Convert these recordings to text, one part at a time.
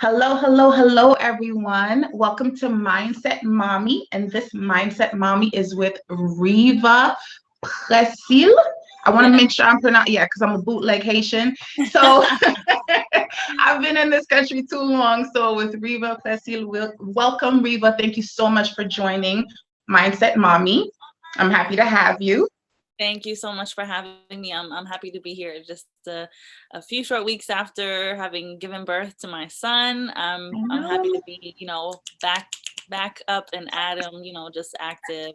Hello, hello, hello, everyone. Welcome to Mindset Mommy. And this Mindset Mommy is with Riva Precil. I want to make sure I'm pronouncing, because I'm a bootleg Haitian. So I've been in this country too long. So with Riva Precil, welcome, Riva. Thank you so much for joining Mindset Mommy. I'm happy to have you. Thank you so much for having me. I'm happy to be here. Just a few short weeks after having given birth to my son, I'm happy to be, back up and at him, just active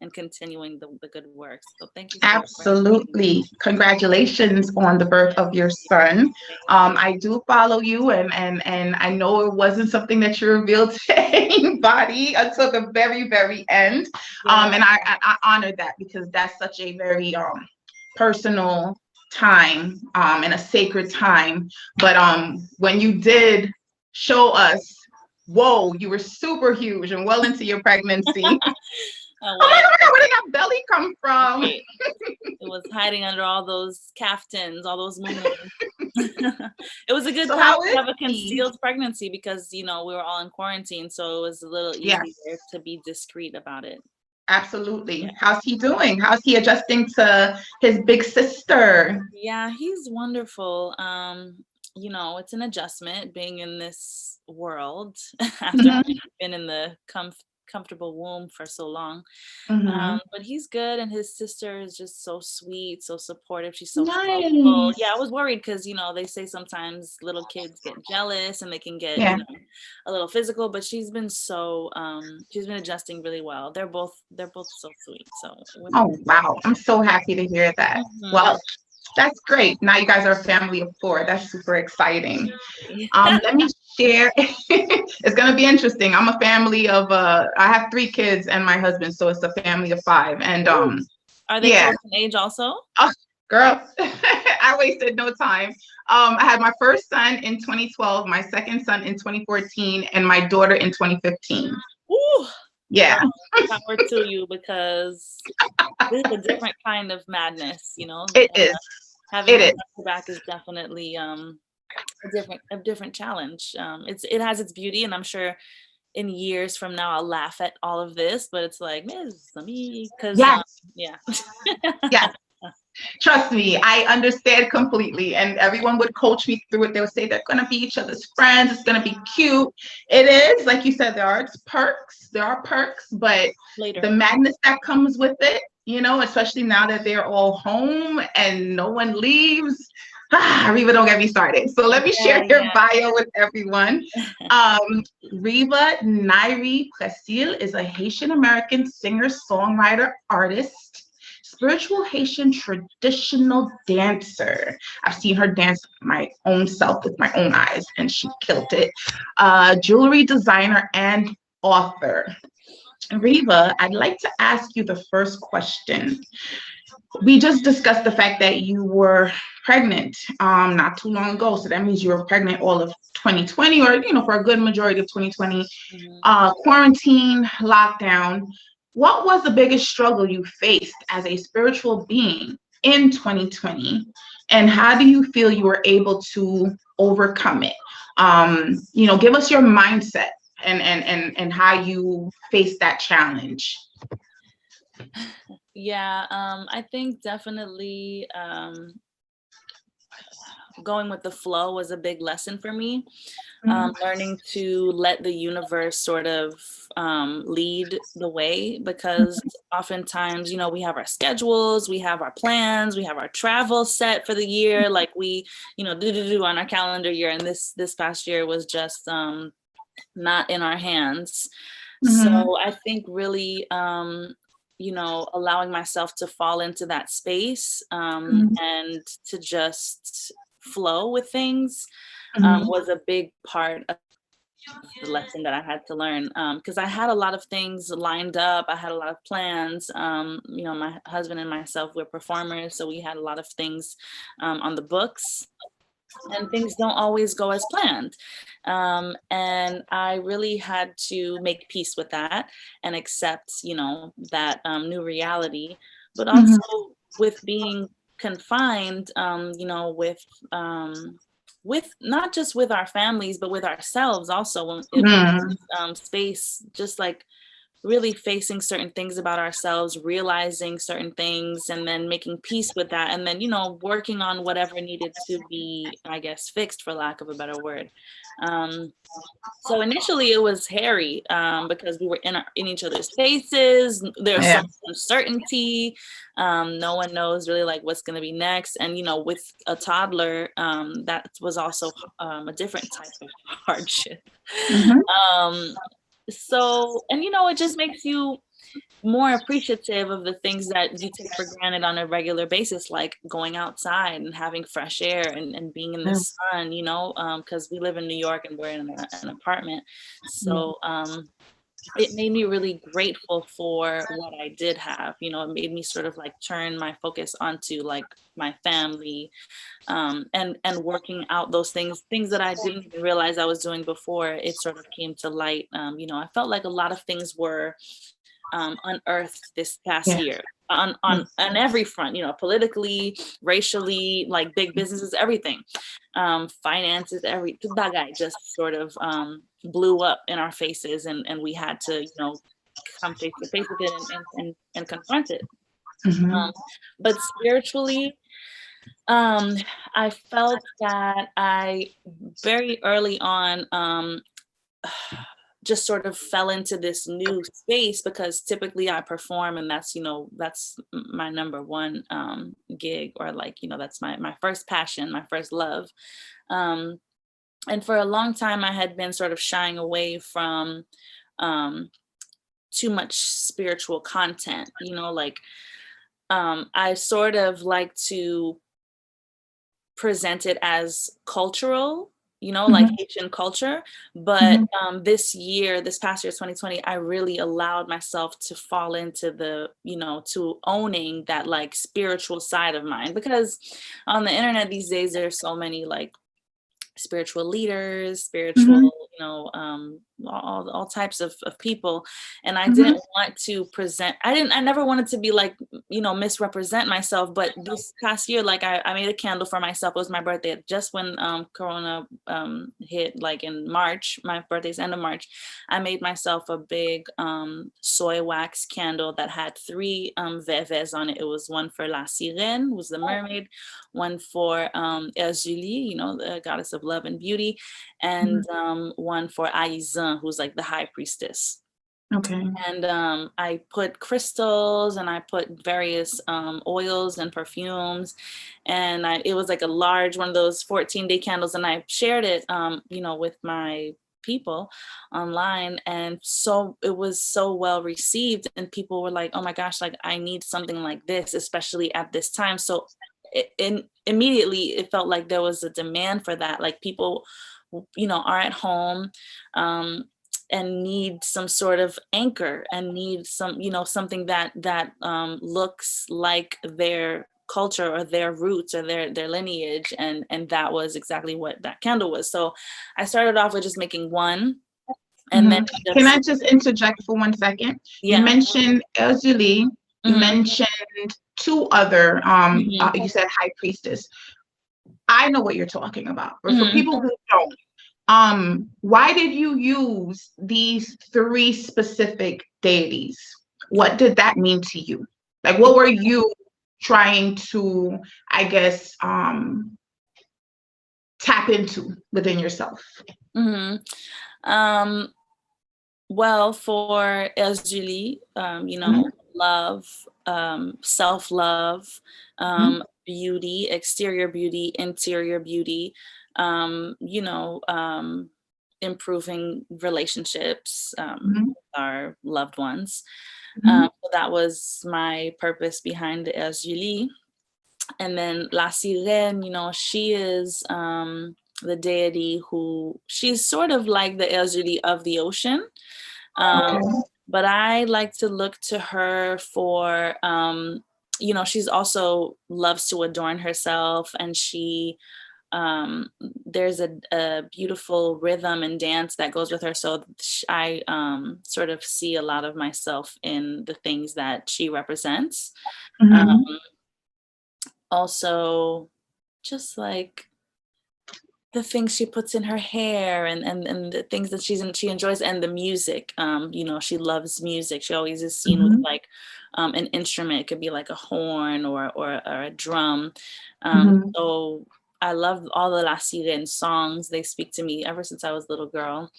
and continuing the good work. So thank you. Absolutely. Congratulations on the birth of your son. I do follow you, and I know it wasn't something that you revealed to anybody until the very, very end. And I honor that because that's such a very personal time and a sacred time. But when you did show us, whoa, you were super huge and well into your pregnancy. Oh my God, where did that belly come from? It was hiding under all those caftans, all those movements. It was a good time to have a concealed pregnancy because, we were all in quarantine. So it was a little easier to be discreet about it. Absolutely. Yeah. How's he doing? How's he adjusting to his big sister? Yeah, he's wonderful. It's an adjustment being in this world after having been in the comfortable womb for so long. But he's good, and his sister is just so sweet, so supportive. She's so helpful. Yeah, I was worried because they say sometimes little kids get jealous and they can get a little physical, but she's been adjusting really well. They're both so sweet. So oh wow, I'm so happy to hear that. Well, that's great. Now you guys are a family of 4. That's super exciting. Let me share. It's going to be interesting. I'm a family of, I have 3 kids and my husband, so it's a family of 5. And are they close in age also? Oh, girl, I wasted no time. I had my first son in 2012, my second son in 2014, and my daughter in 2015. Ooh. Yeah. Power to you, because this is a different kind of madness, It is. Having it back is definitely a different challenge. It has its beauty, and I'm sure in years from now I'll laugh at all of this, but it's like, Ms. Mami, because yes. Trust me, I understand completely. And everyone would coach me through it. They would say they're going to be each other's friends. It's going to be cute. It is, like you said, there are perks, but later, the madness that comes with it, especially now that they're all home and no one leaves. Riva, don't get me started. So let me share your bio with everyone. Riva Nyri Precil is a Haitian American singer, songwriter, artist, spiritual Haitian traditional dancer. I've seen her dance my own self with my own eyes, and she killed it. Jewelry designer and author. Riva, I'd like to ask you the first question. We just discussed the fact that you were pregnant not too long ago. So that means you were pregnant all of 2020, or, for a good majority of 2020. Quarantine, lockdown. What was the biggest struggle you faced as a spiritual being in 2020? And how do you feel you were able to overcome it? Give us your mindset and how you face that challenge. Yeah, I think definitely going with the flow was a big lesson for me. Learning to let the universe sort of lead the way, because oftentimes, we have our schedules, we have our plans, we have our travel set for the year, like we, do on our calendar year. And this past year was just not in our hands. So I think really, allowing myself to fall into that space and to just flow with things was a big part of the lesson that I had to learn, because I had a lot of things lined up. I had a lot of plans. My husband and myself, we're performers, so we had a lot of things on the books. and things don't always go as planned. And I really had to make peace with that and accept, that new reality, but also with being confined, with not just with our families, but with ourselves also, when space, just like really facing certain things about ourselves, realizing certain things, and then making peace with that. And then, working on whatever needed to be, I guess, fixed, for lack of a better word. So initially it was hairy, because we were in each other's faces. There's so much uncertainty. No one knows really like what's going to be next. And, with a toddler, that was also a different type of hardship. So, and it just makes you more appreciative of the things that you take for granted on a regular basis, like going outside and having fresh air and being in the sun, because we live in New York and we're in an apartment. So it made me really grateful for what I did have. It made me sort of like turn my focus onto like my family, and working out those things that I didn't even realize I was doing before it sort of came to light. I felt like a lot of things were unearthed this past year on every front, politically, racially, like big businesses, everything, finances, every bagay just sort of blew up in our faces, and we had to, come face to face with it and confront it. But spiritually, I felt that I very early on just sort of fell into this new space, because typically I perform, and that's my number one gig, or like, that's my first passion, my first love. And for a long time I had been sort of shying away from too much spiritual content, like I sort of like to present it as cultural, like Haitian culture. But this past year, 2020, I really allowed myself to fall into the, to owning that like spiritual side of mine, because on the internet these days, there's so many like spiritual leaders, spiritual, all types of people. And I didn't want to I never wanted to be like, misrepresent myself. But this past year, like I made a candle for myself. It was my birthday, just when Corona hit, like in March. My birthday's end of March. I made myself a big soy wax candle that had 3 veves on it. It was one for La Sirène, who's the mermaid, one for Julie, the goddess of love and beauty, and one for Aizan, who's like the high priestess. Okay. And I put crystals, and I put various oils and perfumes, and it was like a large one of those 14-day candles, and I shared it, with my people online. And so it was so well received, and people were like, oh my gosh, like I need something like this, especially at this time. So immediately it felt like there was a demand for that. Like people, are at home and need some sort of anchor, and need some, something that looks like their culture or their roots or their lineage. And that was exactly what that candle was. So I started off with just making one. And then can I just interject for 1 second? You mentioned Julie, you mentioned 2 other, you said high priestess. I know what you're talking about, but for people who don't, why did you use these 3 specific deities? What did that mean to you? Like, what were you trying to, I guess, tap into within yourself? Well, for Julie, love, self-love, beauty, exterior beauty, interior beauty, improving relationships with our loved ones. So that was my purpose behind the Julie. And then La Sirène, she is the deity she's sort of like the Julie of the ocean. But I like to look to her for, she's also loves to adorn herself, and she there's a beautiful rhythm and dance that goes with her. So I sort of see a lot of myself in the things that she represents. Also, just like the things she puts in her hair and the things that she enjoys, and the music. You know, she loves music. She always is seen with like an instrument. It could be like a horn or a drum. So I love all the La Sirène songs. They speak to me ever since I was a little girl.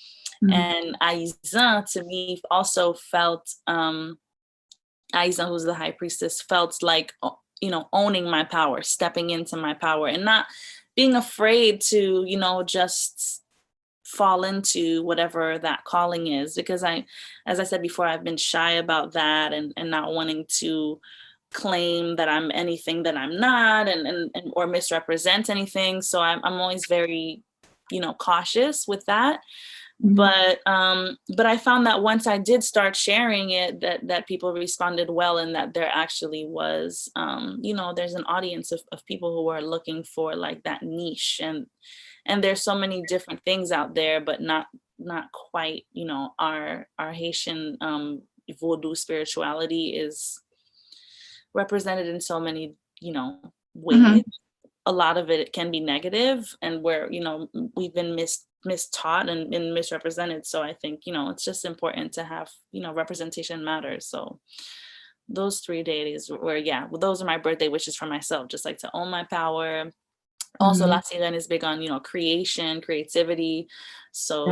And Aiza, to me, also felt, Aiza, who's the high priestess, felt like, you know, owning my power, stepping into my power, and not being afraid to, you know, just fall into whatever that calling is. Because as I said before, I've been shy about that, and not wanting to claim that I'm anything that I'm not, and or misrepresent anything. So I'm always very, you know, cautious with that. But I found that once I did start sharing it, that people responded well, and that there actually was, you know, there's an audience of people who are looking for like that niche, and there's so many different things out there, but not quite, you know, our Haitian Vodou spirituality is represented in so many, you know, ways. A lot of it can be negative, and where, you know, we've been mistaught and misrepresented. So I think, you know, it's just important to have, you know, representation matters. So those 3 deities were, yeah, well, those are my birthday wishes for myself, just like to own my power. Also, La Sirène is big on, you know, creation, creativity. So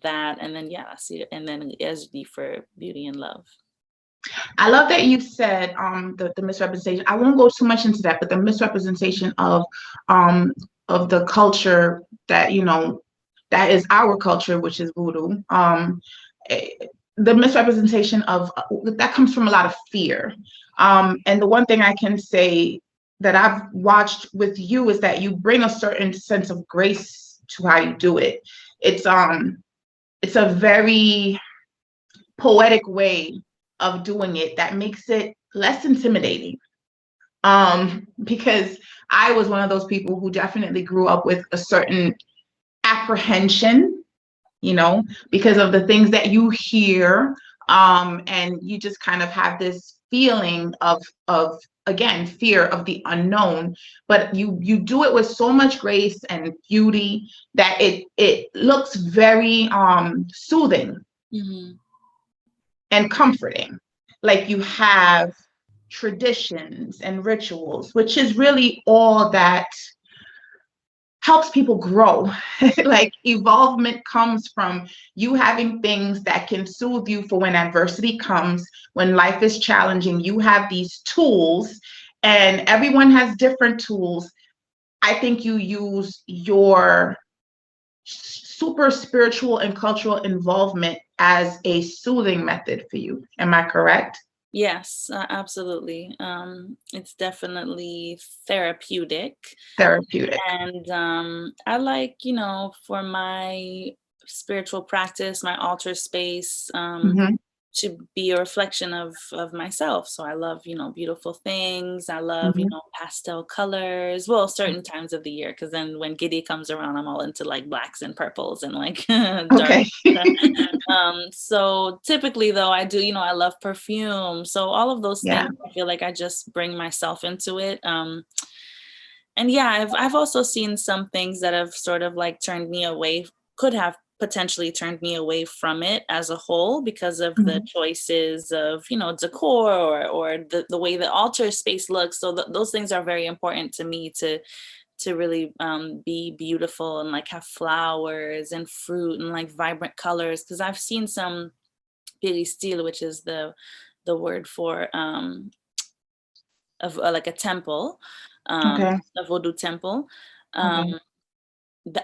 that, and then, yeah, and then SD for beauty and love. I love that you said the misrepresentation. I won't go too much into that, but the misrepresentation of the culture that, you know, that is our culture, which is Vodou. The misrepresentation of that comes from a lot of fear. And the one thing I can say that I've watched with you is that you bring a certain sense of grace to how you do it. It's a very poetic way of doing it that makes it less intimidating. Because I was one of those people who definitely grew up with a certain apprehension, you know, because of the things that you hear, and you just kind of have this feeling of again, fear of the unknown. But you do it with so much grace and beauty that it looks very soothing and comforting. Like you have traditions and rituals, which is really all that helps people grow. Like evolvement comes from you having things that can soothe you for when adversity comes, when life is challenging. You have these tools, and everyone has different tools. I think you use your super spiritual and cultural involvement as a soothing method for you. Am I correct? Yes, absolutely. It's definitely therapeutic. And I like, you know, for my spiritual practice, my altar space, to be a reflection of myself. So I love, you know, beautiful things. I love, you know, pastel colors. Well, certain times of the year, because then when Giddy comes around, I'm all into like blacks and purples and like dark. So typically though, I do, you know, I love perfume. So all of those things, I feel like I just bring myself into it. And yeah, I've also seen some things that have sort of like turned me away, could have potentially turned me away from it as a whole, because of the choices of, you know, decor or the way the altar space looks. So those things are very important to me, to really be beautiful and like have flowers and fruit and like vibrant colors. Because I've seen some Péristyle, which is the word for of like a temple, a Vodou temple.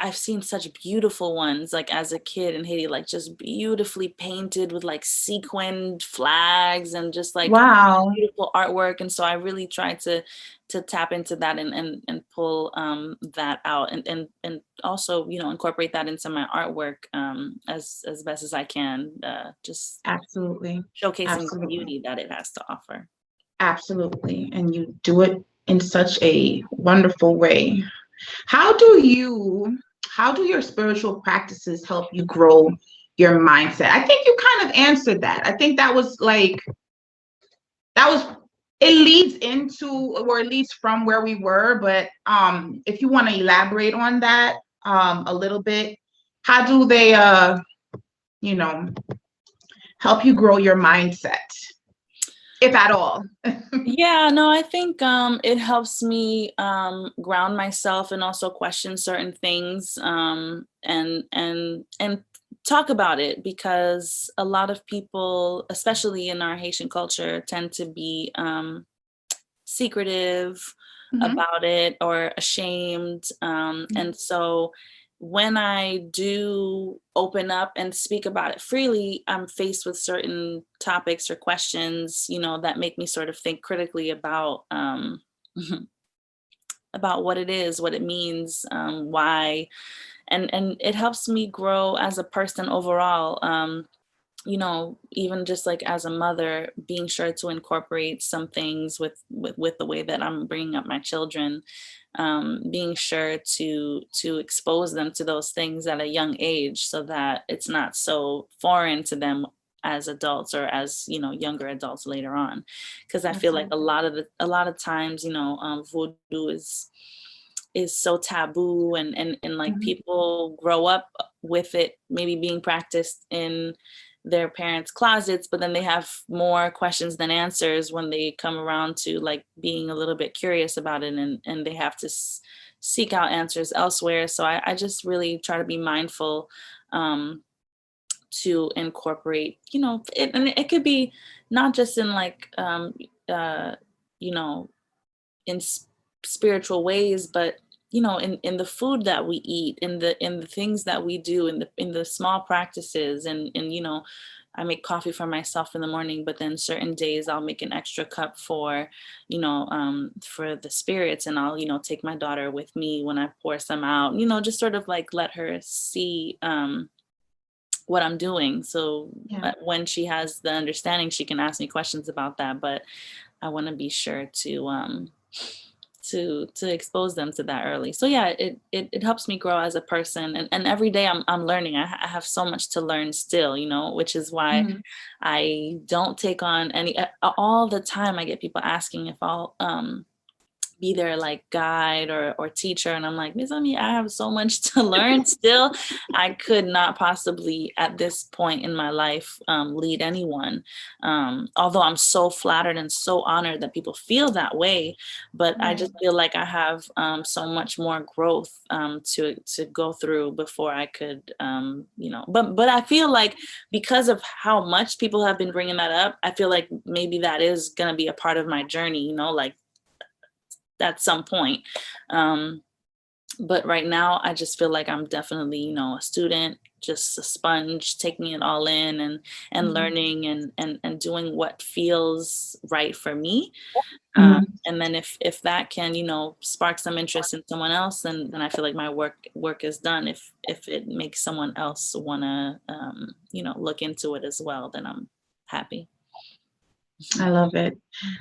I've seen such beautiful ones, like as a kid in Haiti, like just beautifully painted with like sequined flags and just like beautiful artwork. And so I really try to tap into that and pull that out and also, you know, incorporate that into my artwork as best as I can, just showcasing the beauty that it has to offer. Absolutely. And you do it in such a wonderful way. How do your spiritual practices help you grow your mindset? I think you kind of answered that. I think that was it leads into, or it leads from where we were, but if you want to elaborate on that a little bit, how do they you know help you grow your mindset, if at all? Yeah, no, I think it helps me ground myself and also question certain things, and talk about it, because a lot of people, especially in our Haitian culture, tend to be secretive Mhm. about it or ashamed. And so when I do open up and speak about it freely, I'm faced with certain topics or questions, that make me sort of think critically about about what it is, what it means, why, and it helps me grow as a person overall. Even just like as a mother, being sure to incorporate some things with the way that I'm bringing up my children, being sure to expose them to those things at a young age, so that it's not so foreign to them as adults, or as younger adults later on. Because I feel like a lot of times, voodoo is so taboo, and like Mhm. people grow up with it maybe being practiced in their parents' closets, but then they have more questions than answers when they come around to like being a little bit curious about it, and they have to seek out answers elsewhere. So I just really try to be mindful, to incorporate, and it could be not just in like you know in spiritual ways, but in the food that we eat, in the things that we do, in the small practices, and I make coffee for myself in the morning, but then certain days I'll make an extra cup for the spirits, and I'll take my daughter with me when I pour some out, just sort of like let her see what I'm doing, so Yeah. when she has the understanding, she can ask me questions about that. But I want to be sure to expose them to that early. So yeah, it helps me grow as a person, and every day I'm learning. I have so much to learn still, which is why Mhm. I don't take on any all the time. I get people asking if I'll be their like guide or teacher, and I'm like, Miss Amy, I have so much to learn still. I could not possibly at this point in my life lead anyone, although I'm so flattered and so honored that people feel that way. But I Right. just feel like I have so much more growth to go through before I could but I feel like because of how much people have been bringing that up, I feel like maybe that is going to be a part of my journey, like at some point. Um, but right now, I just feel like I'm definitely, a student, just a sponge, taking it all in, and Mhm. learning, and doing what feels right for me. Mhm. And then if that can, spark some interest in someone else, then I feel like my work is done. If it makes someone else wanna look into it as well, then I'm happy. I love it.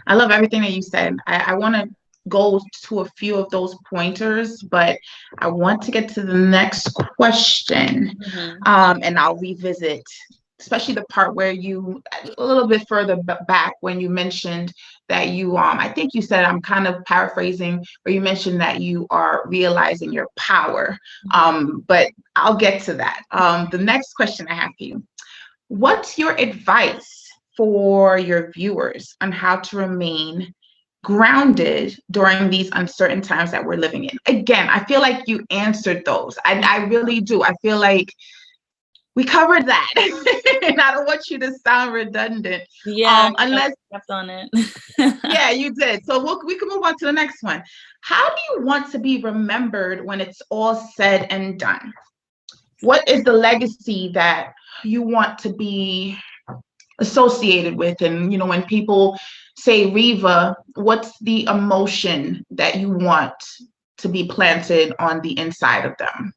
I love everything that you said. I want to go to a few of those pointers, but I want to get to the next question. Mhm. And I'll revisit, especially the part where you, a little bit further back, when you mentioned that you, I think you said, I'm kind of paraphrasing, where you mentioned that you are realizing your power. Mhm. But I'll get to that. The next question I have for you: what's your advice for your viewers on how to remain grounded during these uncertain times that we're living in? Again, I feel like you answered those. I really do. I feel like we covered that. And I don't want you to sound redundant. Yeah, Unless, kept on it. yeah, you did. So we can move on to the next one. How do you want to be remembered when it's all said and done? What is the legacy that you want to be associated with? And when people say Riva, what's the emotion that you want to be planted on the inside of them?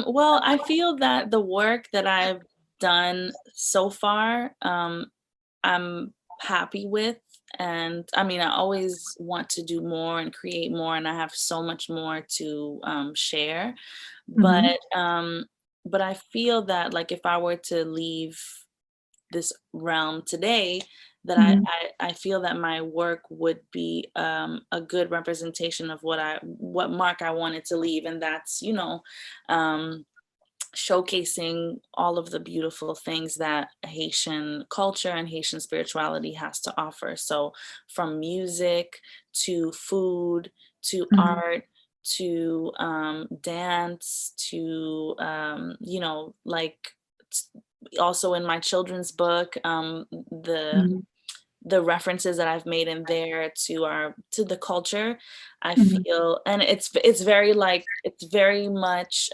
Well, I feel that the work that I've done so far, I'm happy with, And I mean, I always want to do more and create more, and I have so much more to share. Mhm. But I feel that, like, if I were to leave this realm today, that Mhm. I feel that my work would be a good representation of what mark I wanted to leave, and that's, um, showcasing all of the beautiful things that Haitian culture and Haitian spirituality has to offer. So from music to food to Mhm. art to dance to like, also in my children's book, Mhm. the references that I've made in there to the culture, I Mhm. feel, and it's very, like, it's very much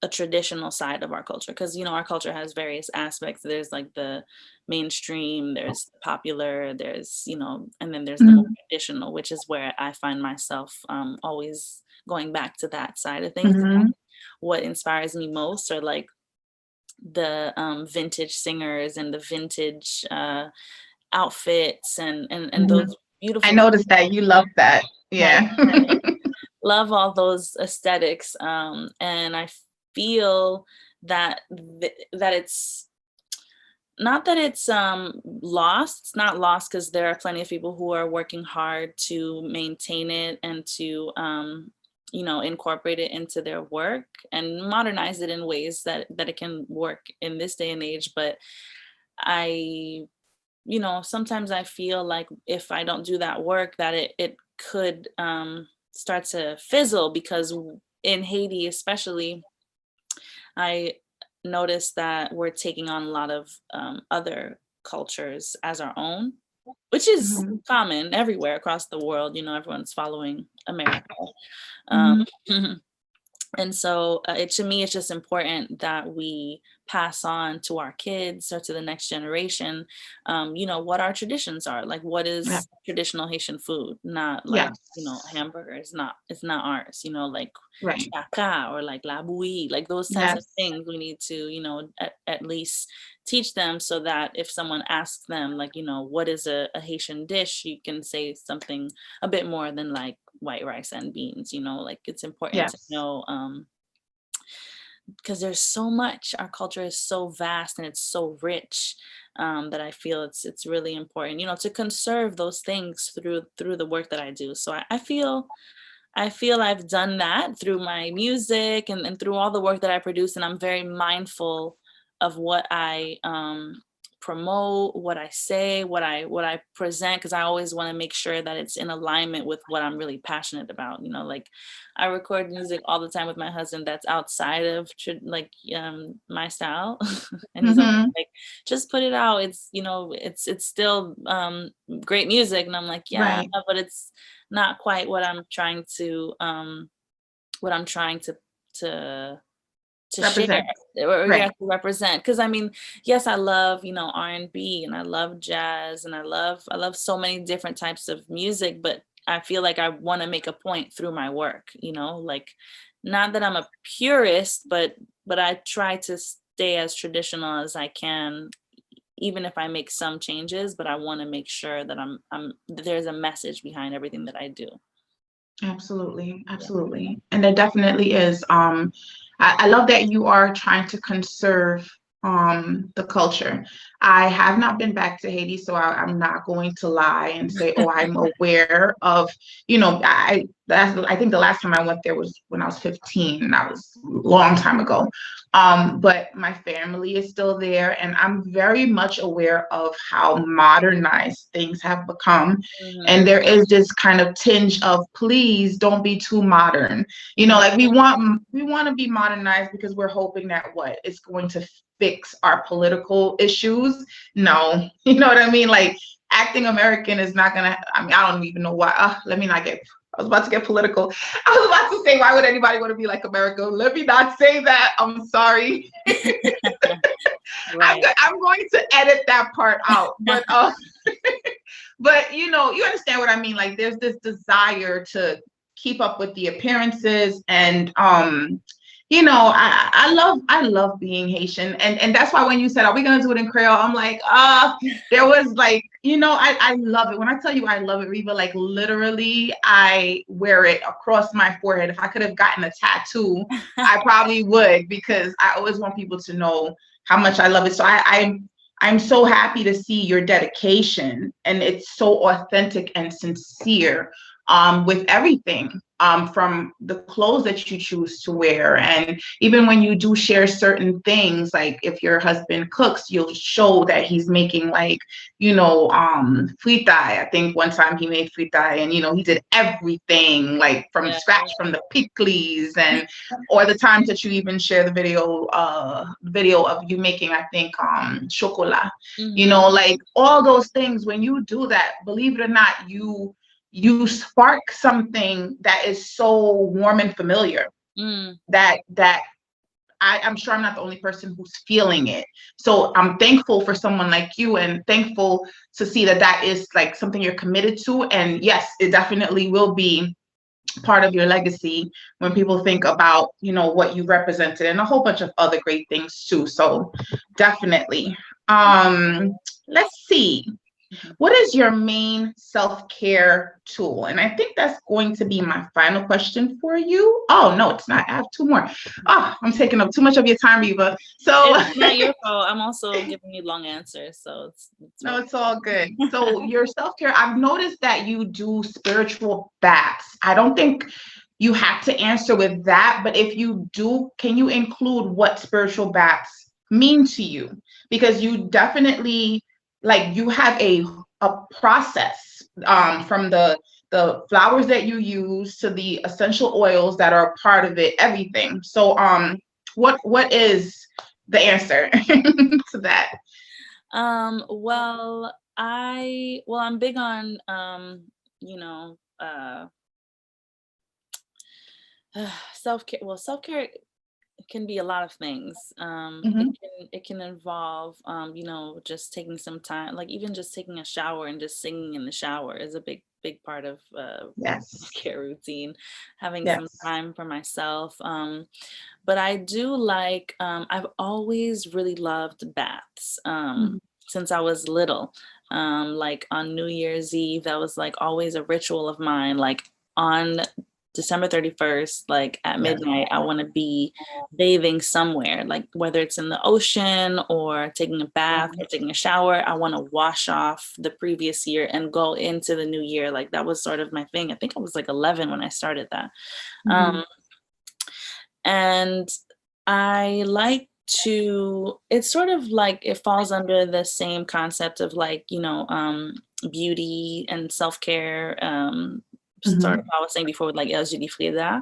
a traditional side of our culture, because our culture has various aspects. There's like the mainstream, there's popular, there's, and then there's the more Mhm. traditional, which is where I find myself always going back to that side of things. Mhm. What inspires me most are like the vintage singers and the vintage outfits and Mhm. those I beautiful noticed that you love that. like Yeah. love all those aesthetics, and I feel that that it's not that it's lost. It's not lost, because there are plenty of people who are working hard to maintain it and to incorporate it into their work and modernize it in ways that it can work in this day and age. But I sometimes I feel like if I don't do that work, that it could start to fizzle, because in Haiti especially, I noticed that we're taking on a lot of other cultures as our own, which is Mhm. common everywhere across the world. Everyone's following America. Um, Mhm. And so to me, it's just important that we pass on to our kids or to the next generation, what our traditions are. Like, what Yeah. is traditional Haitian food? Not like, Yes. hamburgers, it's not ours, like Right. chaka or like la bouillie, like those types of Yes. things we need to, at least teach them, so that if someone asks them, like, what is a Haitian dish, you can say something a bit more than like white rice and beans. Like, it's important to Yes. know, because there's so much. Our culture is so vast and it's so rich, that I feel it's really important, to conserve those things through the work that I do. So I feel I've done that through my music and through all the work that I produce, and I'm very mindful of what I promote, what I say, what I present, because I always want to make sure that it's in alignment with what I'm really passionate about. Like, I record music all the time with my husband that's outside of my style, and he's always Mhm. like, "Just put it out. It's still great music," and I'm like, "Yeah, Right. but it's not quite what I'm trying to share, Represent. or Right. yeah, to represent." Because I mean, yes, I love, R&B, and I love jazz, and I love so many different types of music, but I feel like I want to make a point through my work, like, not that I'm a purist, but I try to stay as traditional as I can, even if I make some changes. But I want to make sure that there's a message behind everything that I do. Absolutely, Yeah. absolutely. And there definitely is. I love that you are trying to conserve the culture. I have not been back to Haiti, so I'm not going to lie and say, oh, I'm aware of, I think the last time I went there was when I was 15, and that was a long time ago. But my family is still there, and I'm very much aware of how modernized things have become. Mhm. And there is this kind of tinge of, please don't be too modern. Mhm. Like we want to be modernized because we're hoping that what it's going to fix our political issues. No, you know what I mean? Like, acting American is not gonna. I mean, I don't even know why. Let me not get. I was about to get political. I was about to say, why would anybody want to be like America? Let me not say that. I'm sorry. Right. I'm going to edit that part out. But you understand what I mean. Like, there's this desire to keep up with the appearances, and you know, I love being Haitian, and that's why when you said, "Are we gonna do it in Creole?" I'm like, there was like, you know, I love it. When I tell you I love it, Riva, like literally, I wear it across my forehead. If I could have gotten a tattoo, I probably would, because I always want people to know how much I love it. So I'm so happy to see your dedication, and it's so authentic and sincere, with everything, from the clothes that you choose to wear. And even when you do share certain things, like if your husband cooks, you'll show that he's making, like, you know, frita. I think one time he made frita, and, you know, he did everything like from scratch, from the pickles, and or the times that you even share the video of you making, I think, chocolat. You know, like all those things, when you do that, believe it or not, you spark something that is so warm and familiar, that I'm sure I'm not the only person who's feeling it. So I'm thankful for someone like you, and thankful to see that that is like something you're committed to. And yes, it definitely will be part of your legacy when people think about, you know, what you represented, and a whole bunch of other great things too. So definitely. Let's see. What is your main self-care tool? And I think that's going to be my final question for you. Oh, no, it's not. I have two more. Oh, I'm taking up too much of your time, Riva. So it's not your fault. I'm also giving you long answers. So it's no, it's all good. So your self-care, I've noticed that you do spiritual baths. I don't think you have to answer with that, but if you do, can you include what spiritual baths mean to you? Because you definitely, like, you have a process, from the flowers that you use to the essential oils that are a part of it, everything. So what is the answer to that? Well, I'm big on you know, self-care. Well, self-care can be a lot of things. It can involve, you know, just taking some time, like even just taking a shower and just singing in the shower is a big part of Yes. care routine. Having some Yes. time for myself. But I do like, I've always really loved baths, since I was little. Like on New Year's Eve, that was like always a ritual of mine. Like on December 31st, like at midnight, I want to be bathing somewhere, like whether it's in the ocean or taking a bath or taking a shower. I want to wash off the previous year and go into the new year. Like that was sort of my thing. I think I was like 11 when I started that. And I like to, it's sort of like it falls under the same concept of like, you know, beauty and self-care. Sort of I was saying before with like LGD Frida.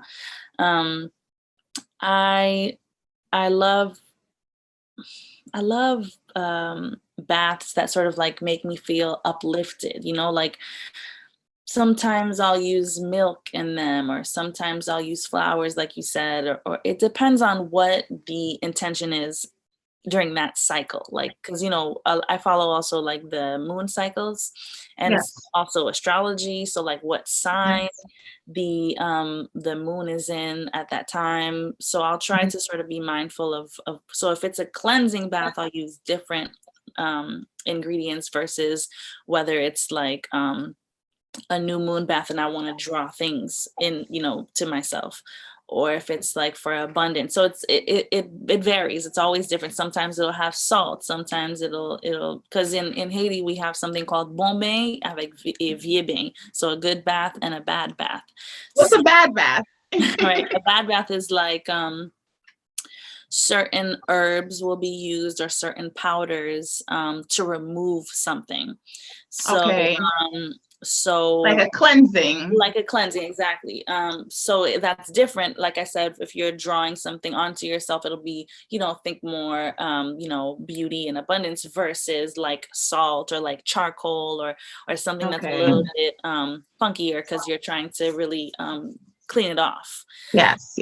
I love baths that sort of like make me feel uplifted, you know, like sometimes I'll use milk in them, or sometimes I'll use flowers, like you said, or it depends on what the intention is during that cycle. Like, because, you know, I follow also like the moon cycles and also astrology. So like what sign the moon is in at that time. So I'll try to sort of be mindful of, so if it's a cleansing bath, I'll use different ingredients versus whether it's like a new moon bath and I want to draw things in, you know, to myself, or if it's like for abundance. So it varies. It's always different. Sometimes it'll have salt. Sometimes it'll because in Haiti we have something called bon bain avec vieux bain. So a good bath and a bad bath. What's a bad bath? Right. A bad bath is like certain herbs will be used or certain powders to remove something. So so like a cleansing, exactly. So that's different. Like I said, if you're drawing something onto yourself, it'll be, you know, think more you know, beauty and abundance versus like salt or like charcoal or something that's a little bit funkier because you're trying to really clean it off. Yes.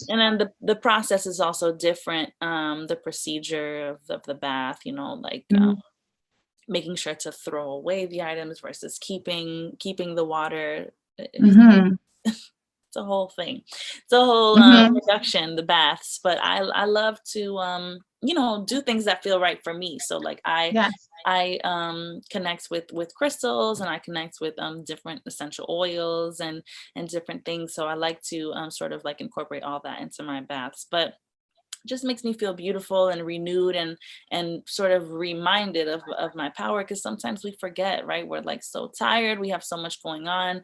And then the process is also different. The procedure of the bath, you know, like making sure to throw away the items versus keeping the water. it's a whole thing. It's a whole production, the baths. But I love to do things that feel right for me. So like Yes. I connect with crystals, and I connect with different essential oils and different things. So I like to sort of like incorporate all that into my baths. But just makes me feel beautiful and renewed and sort of reminded of my power, because sometimes we forget, right? We're like so tired, we have so much going on,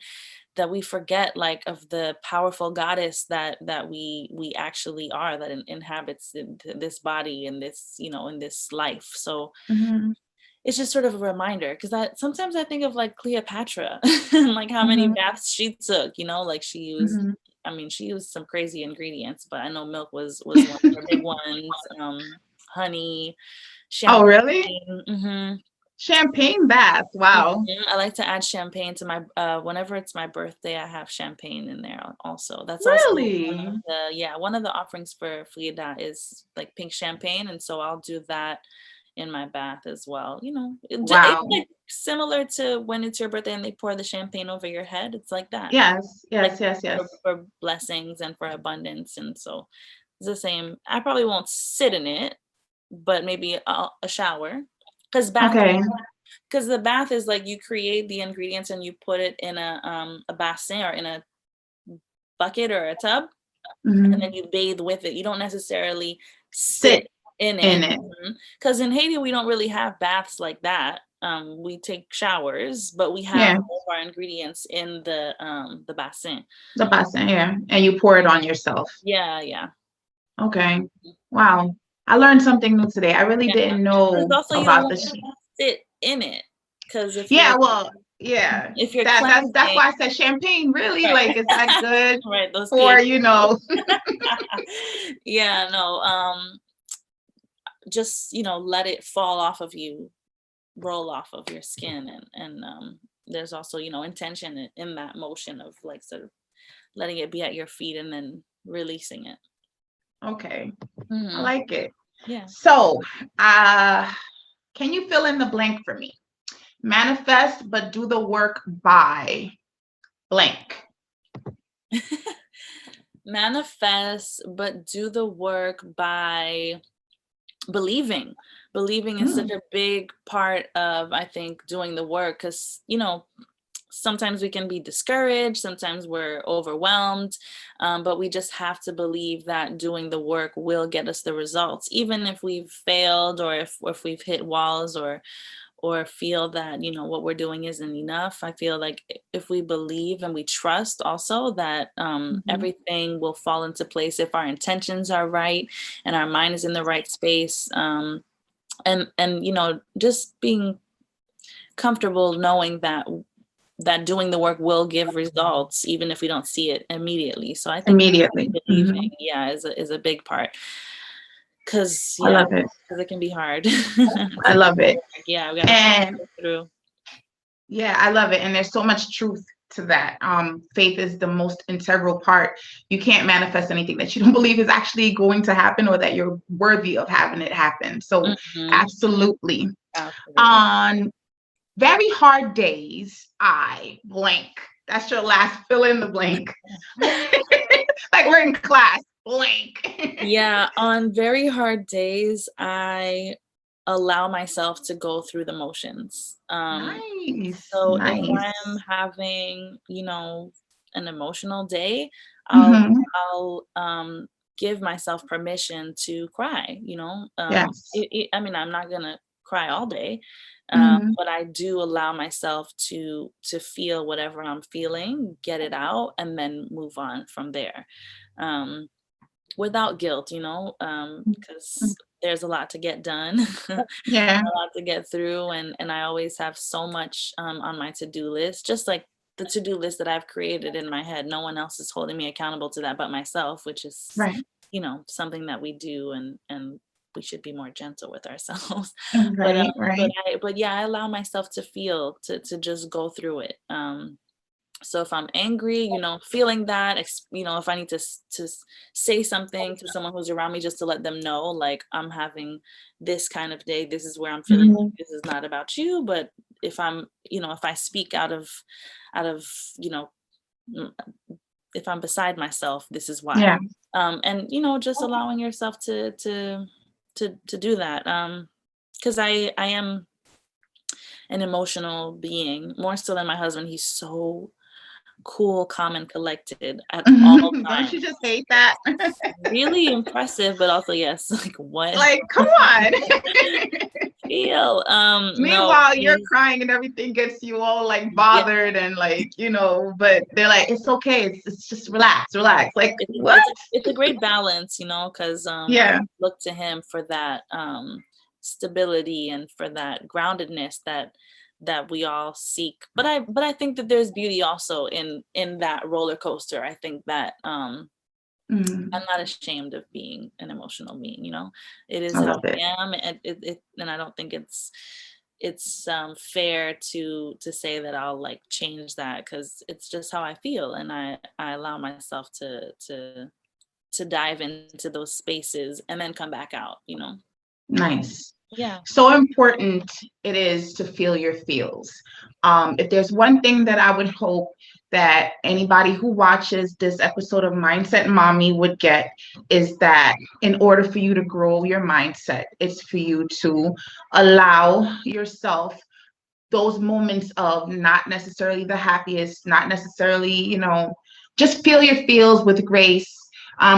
that we forget like of the powerful goddess that we actually are, that inhabits this body and this, in this life. So Mm-hmm. it's just sort of a reminder, because sometimes I think of like Cleopatra and like how many baths she took, like she used, she used some crazy ingredients, but I know milk was one of the big ones. Honey, Oh, champagne. really? Champagne bath. Wow. I like to add champagne to my whenever it's my birthday. I have champagne in there also. That's Really? also one of the offerings for Frida is like pink champagne, and so I'll do that in my bath as well. It's like similar to when it's your birthday and they pour the champagne over your head. It's like that. Yes. Like Yes. for blessings and for abundance, and so it's the same. I probably won't sit in it, but maybe a shower, because the bath is like you create the ingredients and you put it in a basin or in a bucket or a tub, and then you bathe with it. You don't necessarily sit in it. Because in Haiti, we don't really have baths like that. We take showers, but we have all of our ingredients in the basin. The basin, yeah. And you pour it on yourself. Yeah. Okay. Wow. I learned something new today. I really didn't know also, about this. Sit in it, because if if you're that's why I said champagne. Really, like, is that good? Right, those for just let it fall off of you, roll off of your skin, and there's also intention in that motion of like sort of letting it be at your feet and then releasing it. Okay. I like it. Yeah. So can you fill in the blank for me? Manifest but do the work by blank. Manifest but do the work by believing is such a big part of, I think, doing the work, because sometimes we can be discouraged, sometimes we're overwhelmed, but we just have to believe that doing the work will get us the results, even if we've failed, or if we've hit walls, or feel that what we're doing isn't enough. I feel like if we believe and we trust also that everything will fall into place if our intentions are right and our mind is in the right space, and just being comfortable knowing that doing the work will give results even if we don't see it immediately. So I think believing is a big part. Because I love it. Because it can be hard. I love it. Yeah, we gotta go through. Yeah, I love it, and there's so much truth to that. Faith is the most integral part. You can't manifest anything that you don't believe is actually going to happen, or that you're worthy of having it happen. So absolutely. On very hard days, I blank. That's your last fill in the blank. Like we're in class. Blank. Yeah, on very hard days, I allow myself to go through the motions. Nice. So if I'm having, an emotional day, I'll give myself permission to cry. Yes. I'm not gonna cry all day, but I do allow myself to feel whatever I'm feeling, get it out, and then move on from there. Without guilt, because there's a lot to get done, a lot to get through, and I always have so much on my to-do list, just like the to-do list that I've created in my head. No one else is holding me accountable to that but myself, which is something that we do, and we should be more gentle with ourselves. But I allow myself to feel, to just go through it. So if I'm angry, feeling that, if I need to say something to someone who's around me, just to let them know, like, I'm having this kind of day, this is where I'm feeling, this is not about you. But if I'm, if I speak out of if I'm beside myself, this is why. Yeah. And just allowing yourself to do that. Because I am an emotional being, more so than my husband. He's so cool, calm, and collected at all Don't times. you just hate that? Really impressive, but also yes, like what? Like, come on. Feel. Meanwhile, you're crying and everything gets you all like bothered and like, but they're like, it's okay. It's just relax. Like, what? It's a great balance, because Yeah. I look to him for that stability and for that groundedness that we all seek. But I think that there's beauty also in that roller coaster. I think that I'm not ashamed of being an emotional being. It is how I am, and and I don't think it's fair to say that I'll like change that, because it's just how I feel, and I allow myself to dive into those spaces and then come back out. Nice. Yeah. So important it is to feel your feels. If there's one thing that I would hope that anybody who watches this episode of Mindset Mommy would get, is that in order for you to grow your mindset, it's for you to allow yourself those moments of not necessarily the happiest, not necessarily, just feel your feels with grace.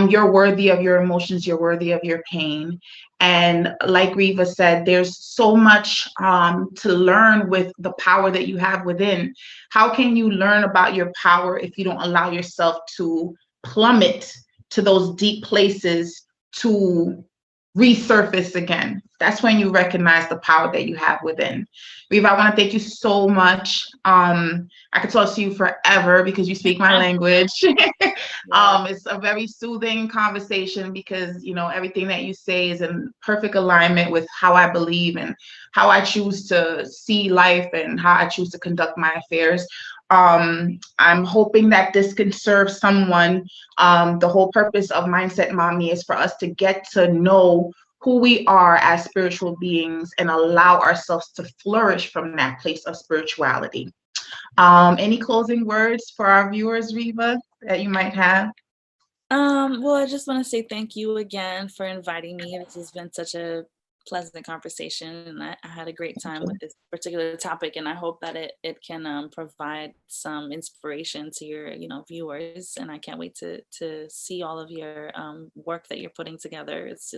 You're worthy of your emotions. You're worthy of your pain. And like Riva said, there's so much to learn with the power that you have within. How can you learn about your power if you don't allow yourself to plummet to those deep places to resurface again? That's when you recognize the power that you have within. Riva, I want to thank you so much. I could talk to you forever because you speak my language. It's a very soothing conversation because, everything that you say is in perfect alignment with how I believe and how I choose to see life and how I choose to conduct my affairs. I'm hoping that this can serve someone. The whole purpose of Mindset Mommy is for us to get to know who we are as spiritual beings and allow ourselves to flourish from that place of spirituality. Any closing words for our viewers, Riva, that you might have? Well, I just want to say thank you again for inviting me. This has been such a pleasant conversation, and I had a great time with this particular topic, and I hope that it can provide some inspiration to your viewers, and I can't wait to see all of your work that you're putting together. It's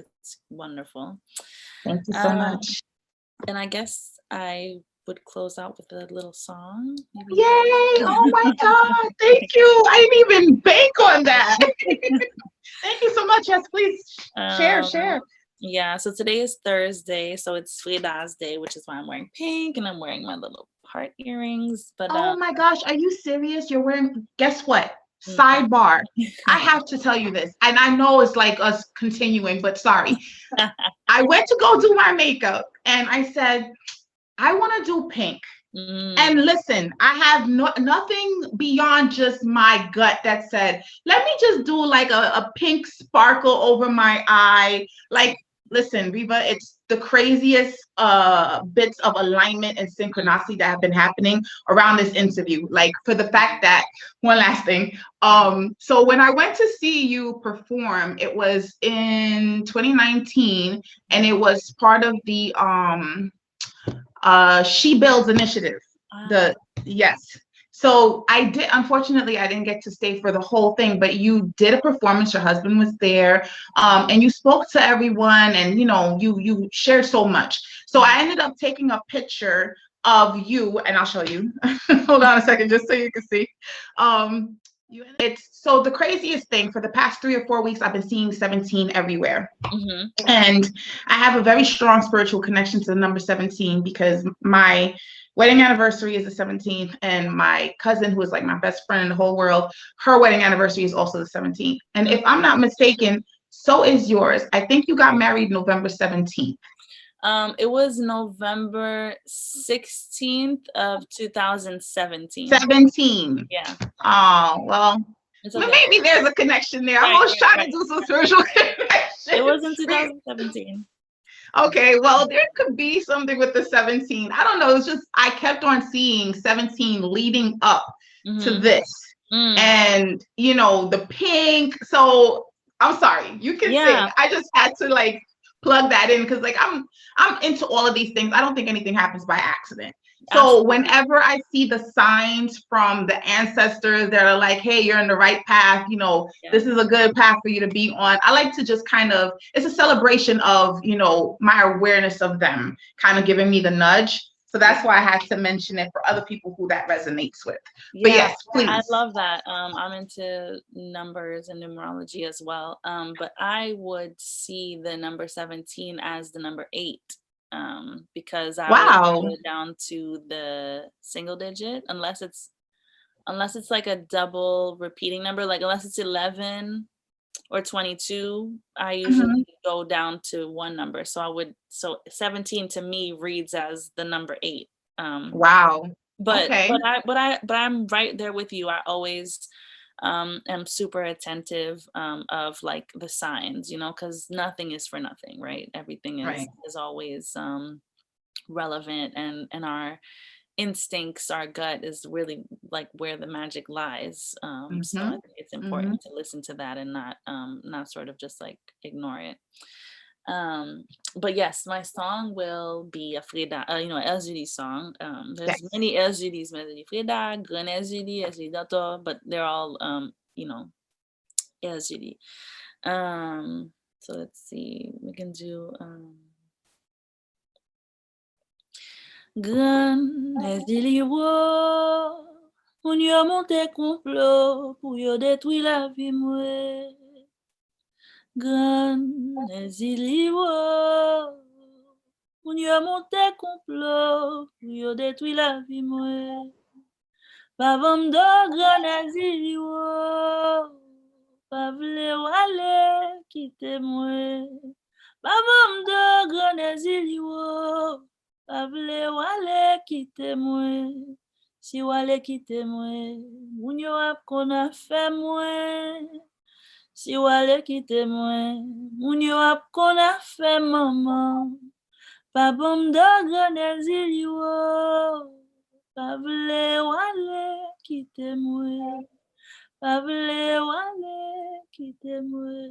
wonderful. Thank you so much. And I guess I would close out with a little song. Maybe. Yay! Oh my God! Thank you. I didn't even bank on that. Thank you so much. Yes, please share. Yeah, so today is Thursday, so it's Frida's Day, which is why I'm wearing pink and I'm wearing my little heart earrings. But oh my gosh, are you serious? You're wearing, guess what? Sidebar. I have to tell you this, and I know it's like us continuing, but sorry. I went to go do my makeup and I said, I want to do pink. And listen, I have nothing beyond just my gut that said, let me just do like a pink sparkle over my eye. Like, listen, Riva, it's the craziest bits of alignment and synchronicity that have been happening around this interview. Like, for the fact that, one last thing. So when I went to see you perform, it was in 2019, and it was part of the She Builds initiative. Yes. So unfortunately, I didn't get to stay for the whole thing, but you did a performance. Your husband was there, and you spoke to everyone, and you shared so much. So I ended up taking a picture of you, and I'll show you. Hold on a second, just so you can see. It's so the craziest thing. For the past 3 or 4 weeks, I've been seeing 17 everywhere. And I have a very strong spiritual connection to the number 17 because my wedding anniversary is the 17th, and my cousin, who is like my best friend in the whole world, her wedding anniversary is also the 17th. And if I'm not mistaken, so is yours. I think you got married November 17th. It was November 16th of 2017. 17. Yeah. Oh, well, maybe there's a connection there. I'm always trying to do some spiritual connection. It was in 2017. Okay, well, there could be something with the 17. I don't know. It's just I kept on seeing 17 leading up to this. and the pink. So I'm sorry, you can sing. I just had to like plug that in because like I'm into all of these things. I don't think anything happens by accident. So whenever I see the signs from the ancestors that are like, hey, you're in the right path, this is a good path for you to be on. I like to just kind of, it's a celebration of, my awareness of them kind of giving me the nudge. So that's why I had to mention it for other people who that resonates with. But yes, please. I love that. I'm into numbers and numerology as well. But I would see the number 17 as the number 8. Because I would go down to the single digit unless it's like a double repeating number, like unless it's 11 or 22, I usually go down to one number. So 17 to me reads as the number 8. But I'm right there with you. I always am super attentive of like the signs, because nothing is for nothing, right? Everything is always relevant, and our instincts, our gut is really like where the magic lies. So I think it's important to listen to that and not sort of just like ignore it. But yes, my song will be a Frida, El Judy song. There's many El Judys, Frida, Grand El Judy, El Judy Dato, but they're all, El Judy. So let's see, we can do Grand El Judy wo, moun yo monte complot pour yo détruire la vie moi. Gran exili wo, moun yo monte complot pou yo détruire la vie moi. Pa vam do gran exili wo, pa vle wale kite moi. Pa vam do gran exili wo, pa vle wale kite moi. Si wale kite moi, moun yo ap kona fe moi. Si wale kite moi, moun yo ap kona fe maman. Pa bom do gran exili wo, pa vle wale kite moi. Pa vle wale kite moi.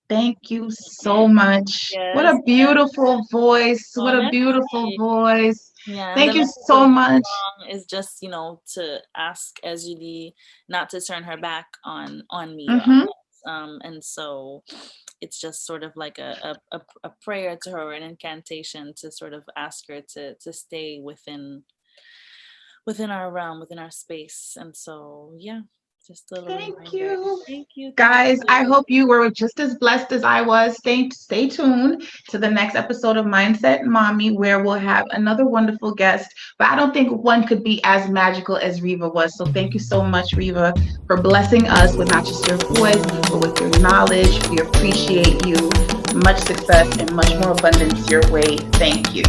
Thank you so much. Yes. What a beautiful voice. What a beautiful voice. Yeah, thank you so much. Is just, to ask Ezuli not to turn her back on me. And so it's just sort of like a prayer to her, an incantation to sort of ask her to stay within our realm, within our space. And so, yeah. Just a little Thank you. Guys, I hope you were just as blessed as I was. Stay tuned to the next episode of Mindset Mommy, where we'll have another wonderful guest. But I don't think one could be as magical as Riva was. So thank you so much, Riva, for blessing us with not just your voice, but with your knowledge. We appreciate you. Much success and much more abundance your way. Thank you.